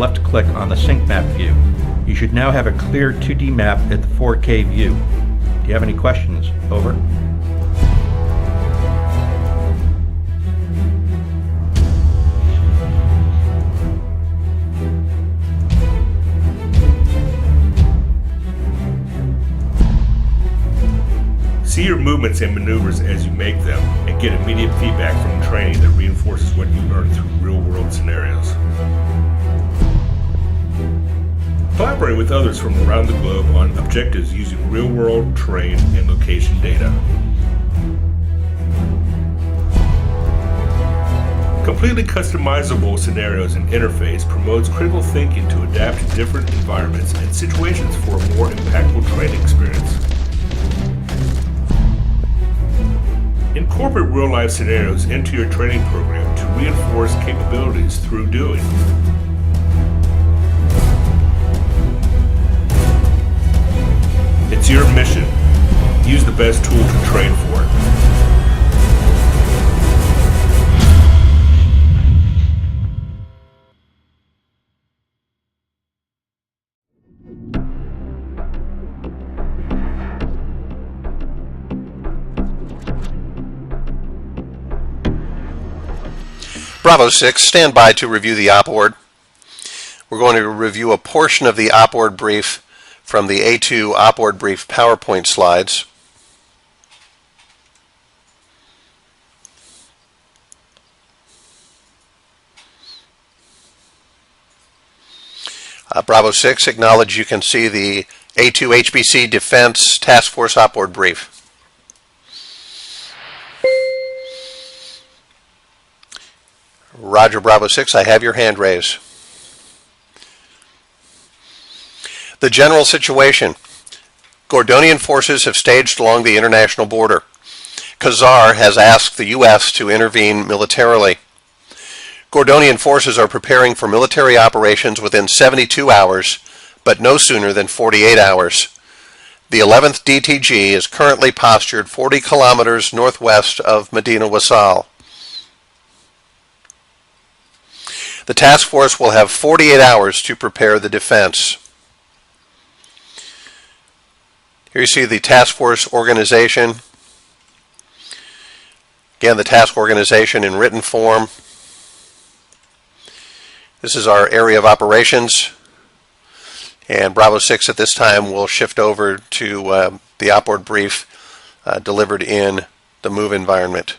left-click on the sync map view. You should now have a clear 2D map at the 4K view. Do you have any questions? Over. See your movements and maneuvers as you make them, and get immediate feedback from the training that reinforces what you learned through real-world scenarios. Collaborate with others from around the globe on objectives using real-world terrain and location data. Completely customizable scenarios and interface promotes critical thinking to adapt to different environments and situations for a more impactful training experience. Incorporate real-life scenarios into your training program to reinforce capabilities through doing. It's your mission. Use the best tool to train for it. Bravo 6, stand by to review the OPORD. We're going to review a portion of the OPORD brief from the A2 OPORD brief PowerPoint slides. Bravo 6, acknowledge you can see the A2 HBC Defense Task Force OPORD brief. Roger, Bravo 6, I have your hand raised. The general situation. Gordonian forces have staged along the international border. Khazar has asked the U.S. to intervene militarily. Gordonian forces are preparing for military operations within 72 hours, but no sooner than 48 hours. The 11th DTG is currently postured 40 kilometers northwest of Medina Wasal. The task force will have 48 hours to prepare the defense. Here you see the task force organization. Again, the task organization in written form. This is our area of operations. And Bravo 6 at this time will shift over to the OPORD brief delivered in the move environment.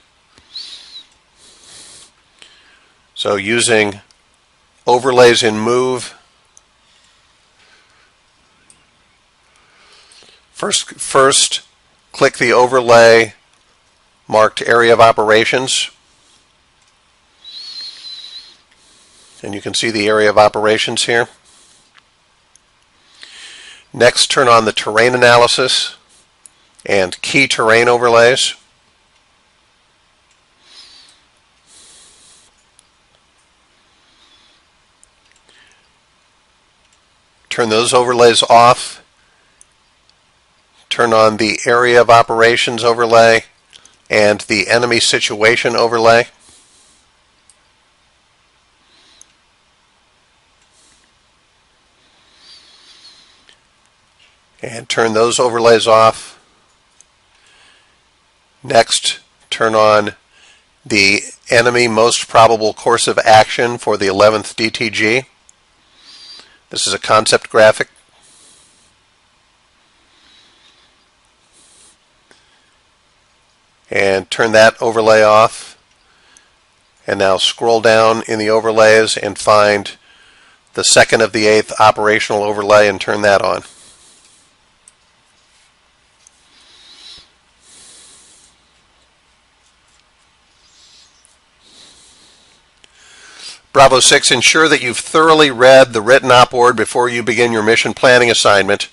So using overlays in move. First, click the overlay marked area of operations. And you can see the area of operations here. Next, turn on the terrain analysis and key terrain overlays. Turn those overlays off. Turn on the area of operations overlay and the enemy situation overlay. And turn those overlays off. Next, turn on the enemy most probable course of action for the 11th DTG. This is a concept graphic. And turn that overlay off. And now scroll down in the overlays and find the 2nd of the 8th operational overlay and turn that on. Bravo 6, ensure that you've thoroughly read the written OPORD before you begin your mission planning assignment.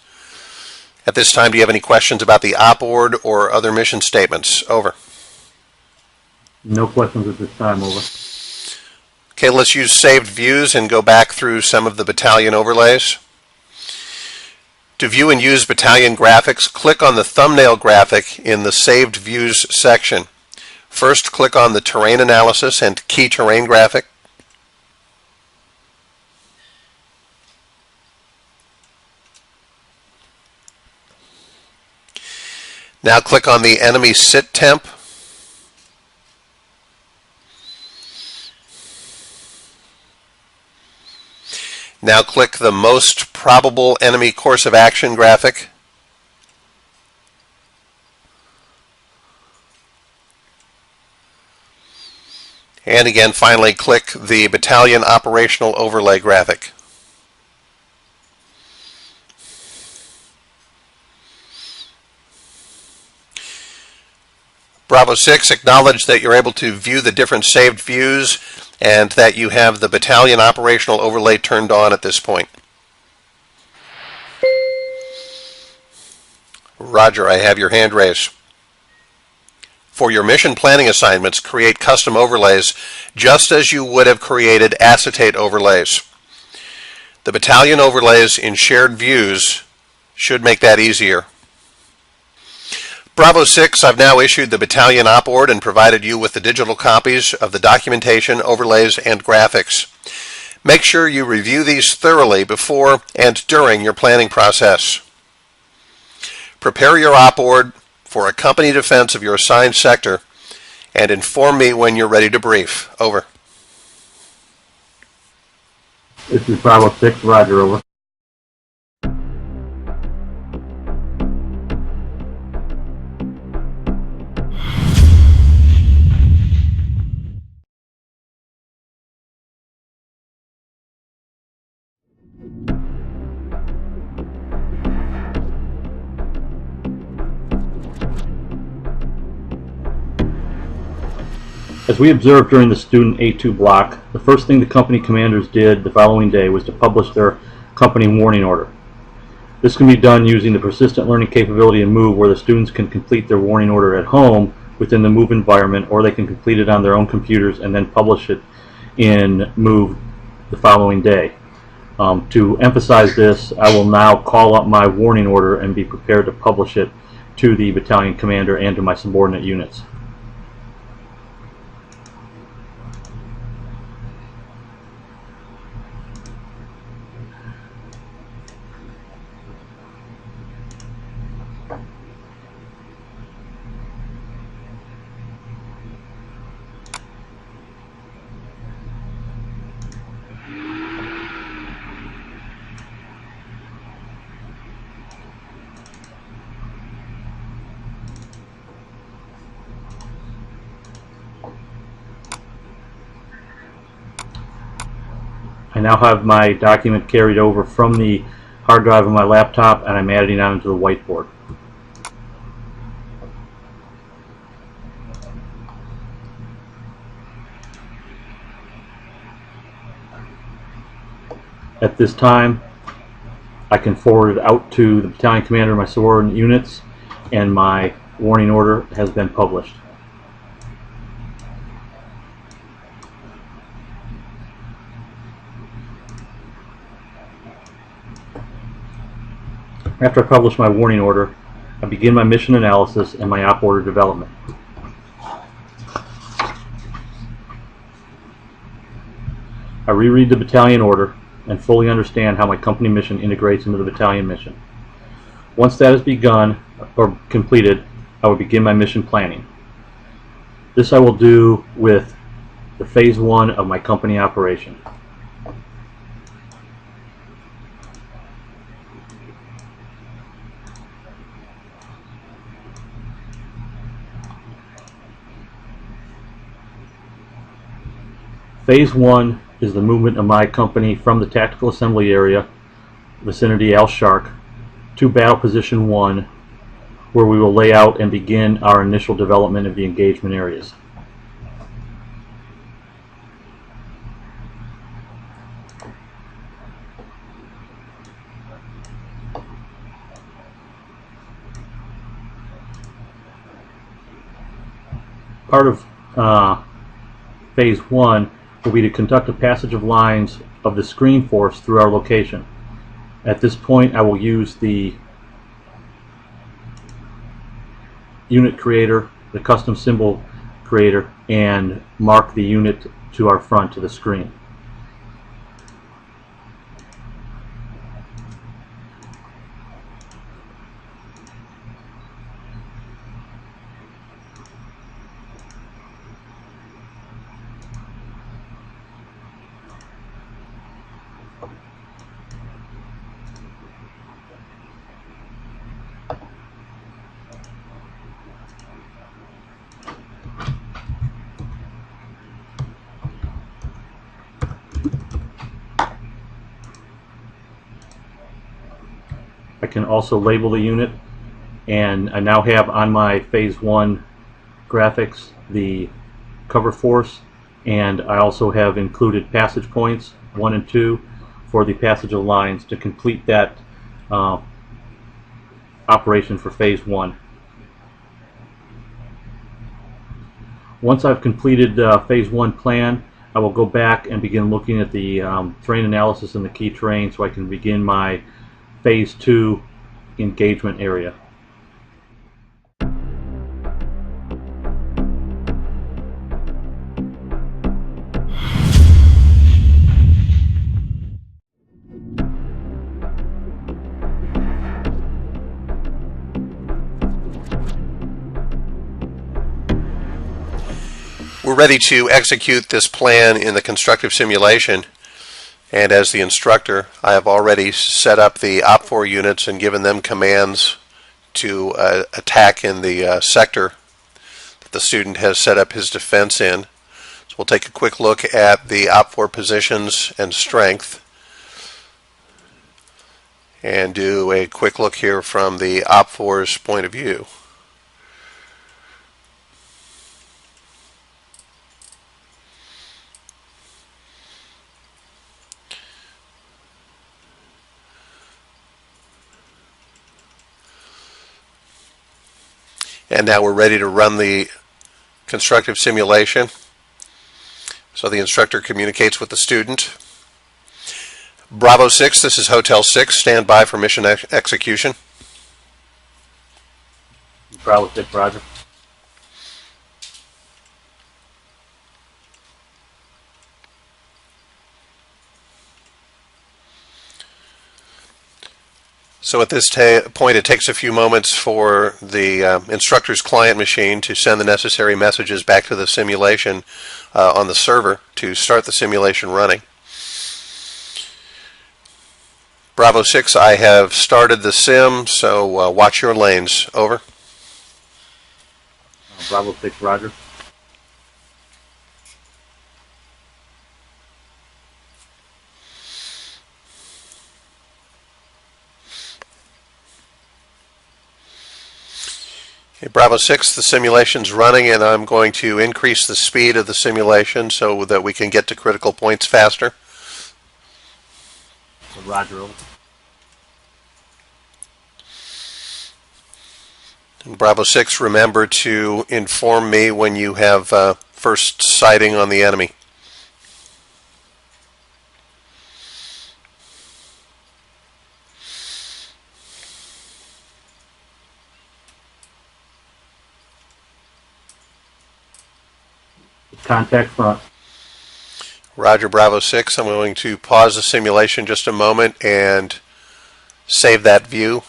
At this time, do you have any questions about the OPORD or other mission statements? Over. No questions at this time. Over. Okay, let's use saved views and go back through some of the battalion overlays. To view and use battalion graphics, click on the thumbnail graphic in the saved views section. First, click on the terrain analysis and key terrain graphic. Now click on the enemy sit temp. Now click the most probable enemy course of action graphic. And again, finally, click the battalion operational overlay graphic. Bravo 6, acknowledge that you're able to view the different saved views and that you have the battalion operational overlay turned on at this point. Roger, I have your hand raised. For your mission planning assignments, create custom overlays just as you would have created acetate overlays. The battalion overlays in shared views should make that easier. Bravo 6, I've now issued the battalion OPORD and provided you with the digital copies of the documentation, overlays, and graphics. Make sure you review these thoroughly before and during your planning process. Prepare your OPORD for a company defense of your assigned sector and inform me when you're ready to brief. Over. This is Bravo 6, Roger, over. As we observed during the student A2 block, the first thing the company commanders did the following day was to publish their company warning order. This can be done using the persistent learning capability in Move, where the students can complete their warning order at home within the Move environment, or they can complete it on their own computers and then publish it in Move the following day. To emphasize this, I will now call up my warning order and be prepared to publish it to the battalion commander and to my subordinate units. I now have my document carried over from the hard drive of my laptop, and I'm adding it onto the whiteboard. At this time, I can forward it out to the battalion commander of my subordinate units, and my warning order has been published. After I publish my warning order, I begin my mission analysis and my op order development. I reread the battalion order and fully understand how my company mission integrates into the battalion mission. Once that is begun or completed, I will begin my mission planning. This I will do with the phase 1 of my company operation. Phase 1 is the movement of my company from the tactical assembly area, vicinity Al Shark, to battle position 1, where we will lay out and begin our initial development of the engagement areas. Part of phase 1 will be to conduct a passage of lines of the screen force through our location. At this point, I will use the unit creator, the custom symbol creator, and mark the unit to our front to the screen. I can also label the unit, and I now have on my phase 1 graphics the cover force, and I also have included passage points 1 and 2 for the passage of lines to complete that operation for phase 1. Once I've completed phase 1 plan, I will go back and begin looking at the terrain analysis and the key terrain so I can begin my phase 2 engagement area. We're ready to execute this plan in the constructive simulation, and as the instructor I have already set up the OPOR units and given them commands to attack in the sector that the student has set up his defense in. So we'll take a quick look at the OPOR positions and strength and do a quick look here from the OPFOR's point of view. And now we're ready to run the constructive simulation. So the instructor communicates with the student. Bravo 6, this is Hotel 6, stand by for mission execution. Bravo 6, roger. So at this point it takes a few moments for the instructor's client machine to send the necessary messages back to the simulation on the server to start the simulation running. Bravo 6, I have started the sim, so watch your lanes. Over. Bravo 6, roger. Okay, Bravo 6, the simulation's running, and I'm going to increase the speed of the simulation so that we can get to critical points faster. Roger, over. And Bravo 6, remember to inform me when you have first sighting on the enemy. Contact front. Roger, Bravo 6. I'm going to pause the simulation just a moment and save that view.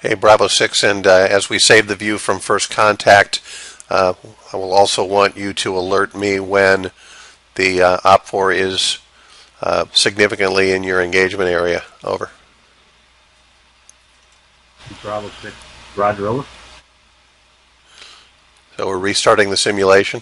Hey, Bravo 6, and as we save the view from first contact, I will also want you to alert me when the OPFOR is significantly in your engagement area. Over. Bravo 6, roger, over. So we're restarting the simulation.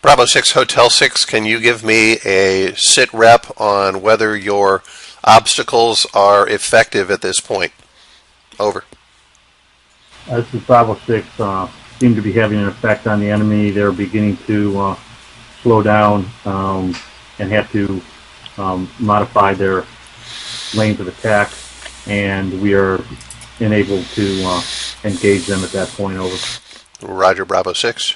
Bravo 6 Hotel 6, can you give me a sit rep on whether your obstacles are effective at this point? Over. This is Bravo 6. Seem to be having an effect on the enemy. They're beginning to slow down and have to modify their lanes of attack, and we are enabled to engage them at that point. Over. Roger, Bravo 6.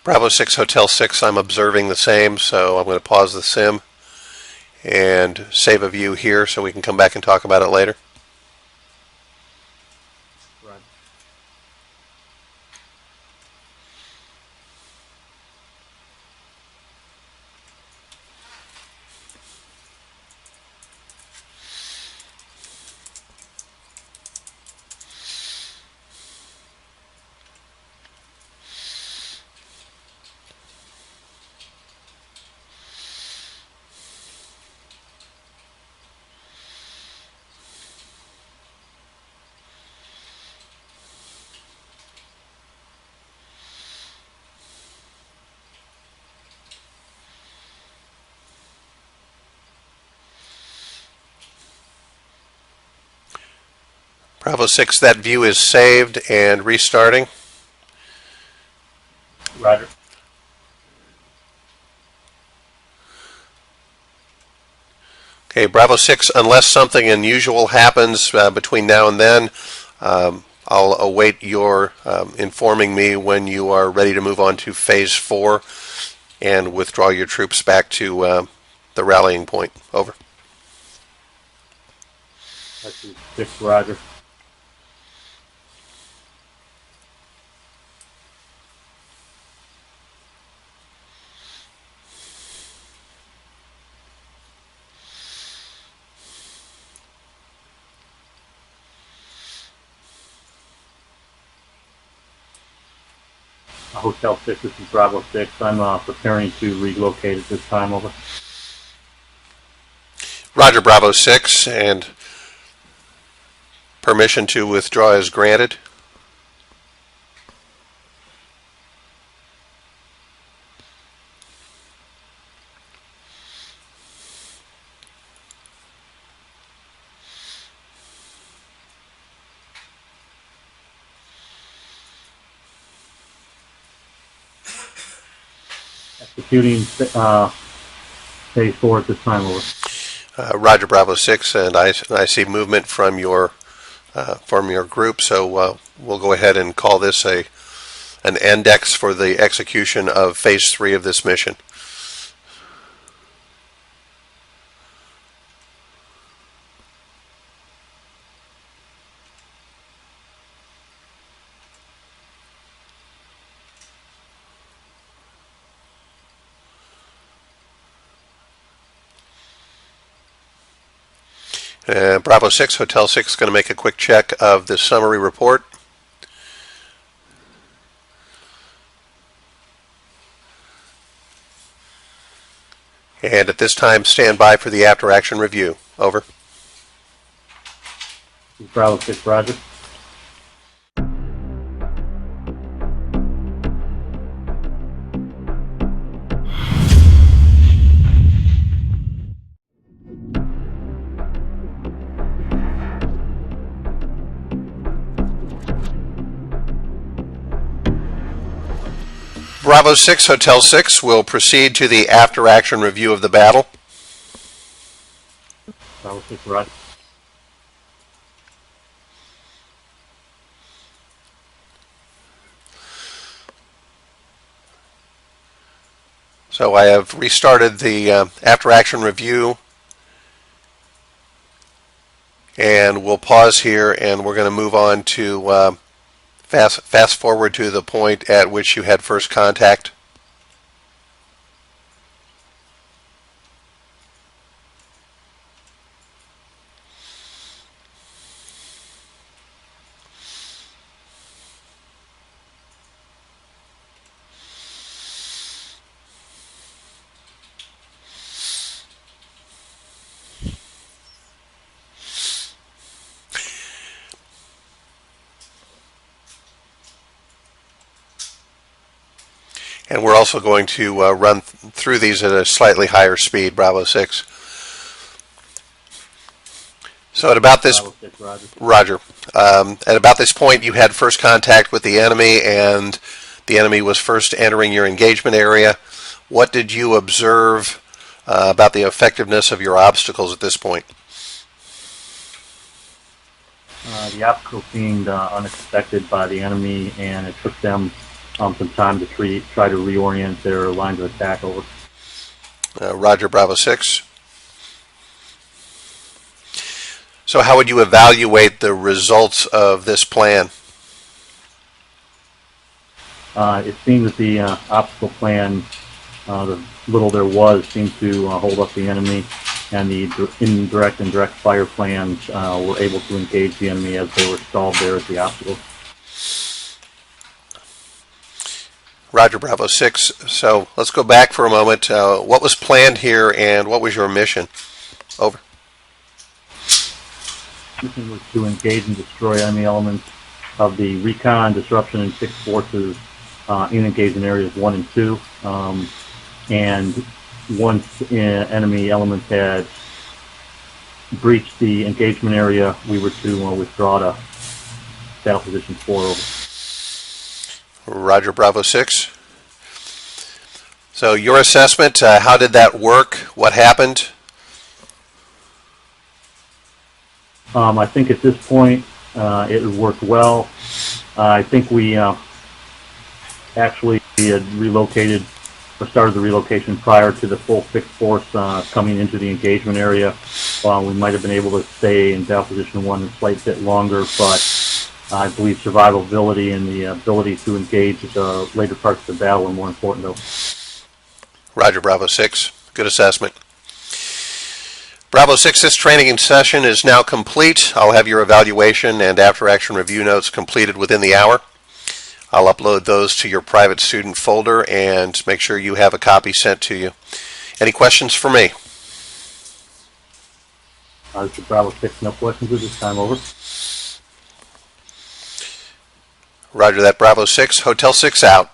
Bravo 6 Hotel 6, I'm observing the same, so I'm going to pause the sim and save a view here so we can come back and talk about it later. Right. Bravo 6, that view is saved and restarting. Roger. Okay, Bravo 6, unless something unusual happens between now and then, I'll await your informing me when you are ready to move on to Phase 4 and withdraw your troops back to the rallying point. Over. That's 6. Roger. Hotel 6, this is Bravo 6. I'm preparing to relocate at this time. Over. Roger, Bravo 6, and permission to withdraw is granted. Executing Phase 4 at this time. Over. Roger, Bravo 6, and I see movement from your group, so we'll go ahead and call this an index for the execution of Phase 3 of this mission. Bravo 6, Hotel 6 is going to make a quick check of the summary report. And at this time, stand by for the after-action review. Over. Bravo 6, Roger. Bravo 6, Hotel 6 will proceed to the after-action review of the battle. Bravo 6, Roger. So I have restarted the after-action review, and we'll pause here, and we're going to move on to fast forward to the point at which you had first contact. And we're also going to run through these at a slightly higher speed, Bravo 6. So at about this, Bravo 6, Roger. Roger, at about this point you had first contact with the enemy and the enemy was first entering your engagement area. What did you observe about the effectiveness of your obstacles at this point? The obstacle seemed unexpected by the enemy, and it took them some time to try to reorient their lines of attack over. Roger, Bravo 6. So how would you evaluate the results of this plan? It seemed that the obstacle plan, the little there was, seemed to hold up the enemy, and the indirect and direct fire plans were able to engage the enemy as they were stalled there at the obstacle. Roger, Bravo 6. So let's go back for a moment. What was planned here and what was your mission? Over. The mission was to engage and destroy enemy elements of the recon, disruption, and fixed forces in engagement areas 1 and 2. And once enemy elements had breached the engagement area, we were to withdraw to battle position 4 over. Roger, Bravo 6. So your assessment, how did that work? What happened? I think at this point it worked well. I think we actually had relocated or started the relocation prior to the full fixed force coming into the engagement area. We might have been able to stay in battle position 1 a slight bit longer, but I believe survivability and the ability to engage at the later parts of the battle are more important, though. Roger, Bravo 6. Good assessment. Bravo 6, this training session is now complete. I'll have your evaluation and after-action review notes completed within the hour. I'll upload those to your private student folder and make sure you have a copy sent to you. Any questions for me? This is Bravo 6. No questions at this time. Over. Roger that, Bravo 6. Hotel 6 out.